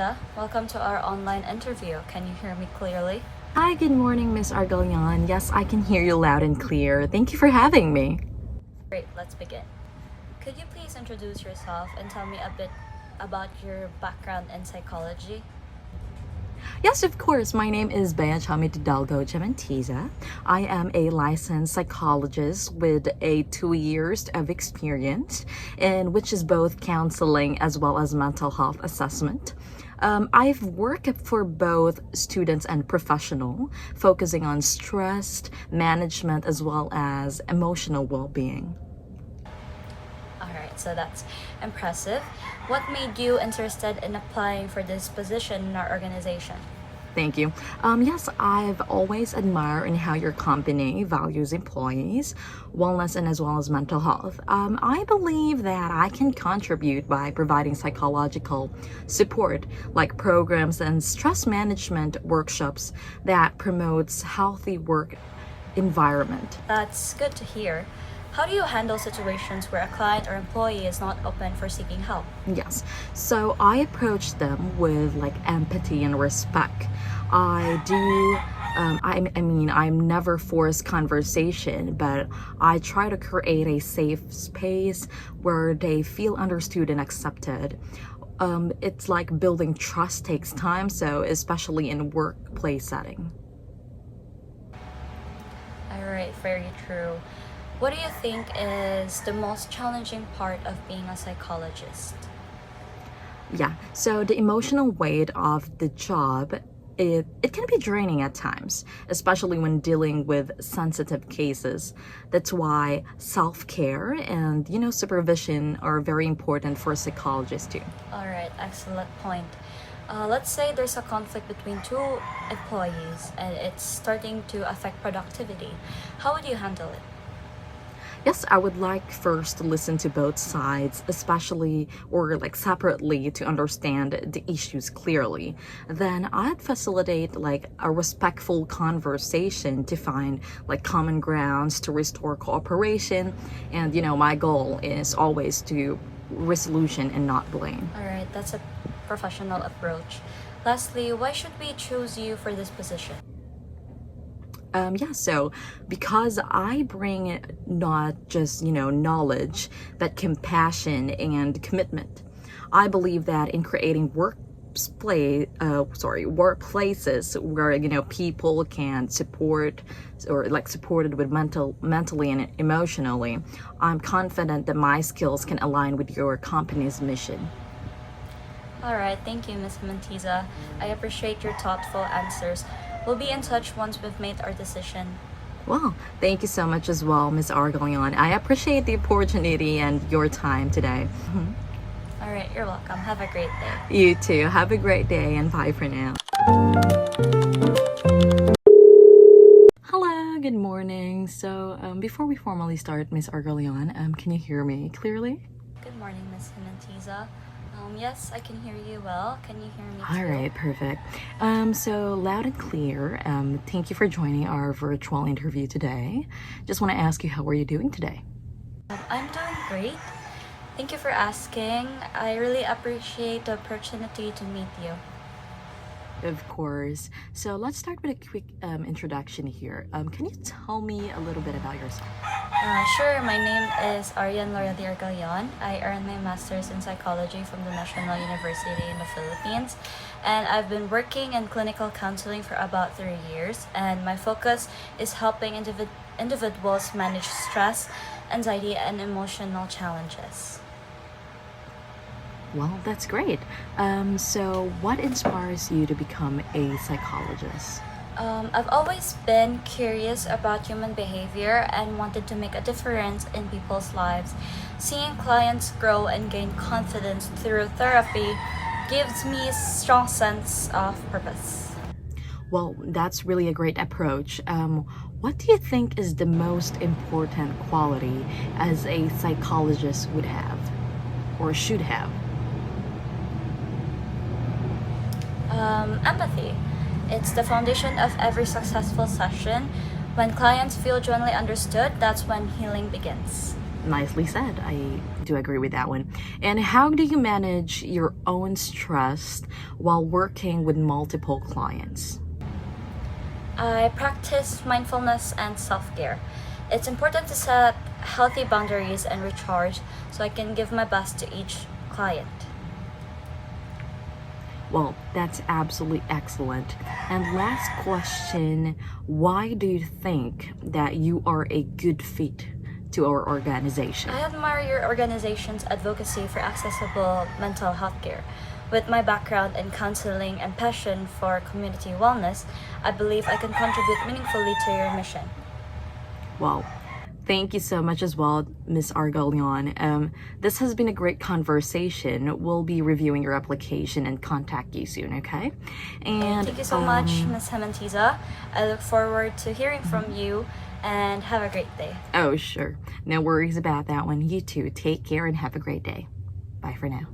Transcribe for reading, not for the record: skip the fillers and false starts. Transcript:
GEMENTIZA. Welcome to our online interview. Can you hear me clearly? Hi, good morning, Miss Argallion. Yes, I can hear you loud and clear. Thank you for having me. Great, let's begin. Could you please introduce yourself and tell me a bit about your background in psychology? Yes, of course. My name is CHAMMY GEMENTIZA. I am a licensed psychologist with a 2 years of experience, in which is both counseling as well as mental health assessment. I've worked for both students and professional, focusing on stress management as well as emotional well-being. Alright, so that's impressive. What made you interested in applying for this position in our organization? Thank you. Yes, I've always admired in how your company values employees, wellness, and as well as mental health. I believe that I can contribute by providing psychological support, like programs and stress management workshops that promotes healthy work environment. That's good to hear. How do you handle situations where a client or employee is not open for seeking help? Yes. So I approach them with like empathy and respect. I do. I'm never force conversation, but I try to create a safe space where they feel understood and accepted. It's like building trust takes time, so especially in workplace setting. Alright, very true. What do you think is the most challenging part of being a psychologist? Yeah, so the emotional weight of the job, it can be draining at times, especially when dealing with sensitive cases. That's why self-care and, supervision are very important for psychologists too. Alright, excellent point. Let's say there's a conflict between two employees and it's starting to affect productivity. How would you handle it? Yes, I would like first to listen to both sides, especially or like separately to understand the issues clearly. Then I'd facilitate like a respectful conversation to find like common grounds to restore cooperation. And my goal is always to resolution and not blame. Alright, that's a professional approach. Lastly, why should we choose you for this position? So because I bring not just, knowledge, but compassion and commitment. I believe that in creating workplaces where, people can support or like supported with mentally and emotionally, I'm confident that my skills can align with your company's mission. Alright, thank you, Ms. GEMENTIZA. I appreciate your thoughtful answers. We'll be in touch once we've made our decision. Well, thank you so much as well, Ms. Argallion. I appreciate the opportunity and your time today. Alright, you're welcome. Have a great day. You too. Have a great day and bye for now. Hello, good morning. So before we formally start, Ms. Argallion, can you hear me clearly? Good morning, Ms. GEMENTIZA. Yes, I can hear you well. Can you hear me too? All right, perfect. So loud and clear. Thank you for joining our virtual interview today. Just want to ask you, how are you doing today? I'm doing great. Thank you for asking. I really appreciate the opportunity to meet you. Of course. So let's start with a quick introduction here. Can you tell me a little bit about yourself? Sure, my name is ARGALLON. I earned my master's in psychology from the National University in the Philippines, and I've been working in clinical counseling for about 3 years, and my focus is helping individuals manage stress, anxiety, and emotional challenges. Well, that's great. So what inspires you to become a psychologist? I've always been curious about human behavior and wanted to make a difference in people's lives. Seeing clients grow and gain confidence through therapy gives me a strong sense of purpose. Well, that's really a great approach. What do you think is the most important quality as a psychologist would have or should have? Empathy. It's the foundation of every successful session. When clients feel genuinely understood, that's when healing begins. nicely said. I do agree with that one. And how do you manage your own stress while working with multiple clients? I practice mindfulness and self care. It's important to set healthy boundaries and recharge so I can give my best to each client. Well, that's absolutely excellent. And last question, why do you think that you are a good fit to our organization? I admire your organization's advocacy for accessible mental health care. With my background in counseling and passion for community wellness, I believe I can contribute meaningfully to your mission. Well, thank you so much as well, Miss ARGALLON. This has been a great conversation. We'll be reviewing your application and contact you soon, okay? And Thank you so much, Miss GEMENTIZA. I look forward to hearing from you and have a great day. Oh, sure. No worries about that one. You too. Take care and have a great day. Bye for now.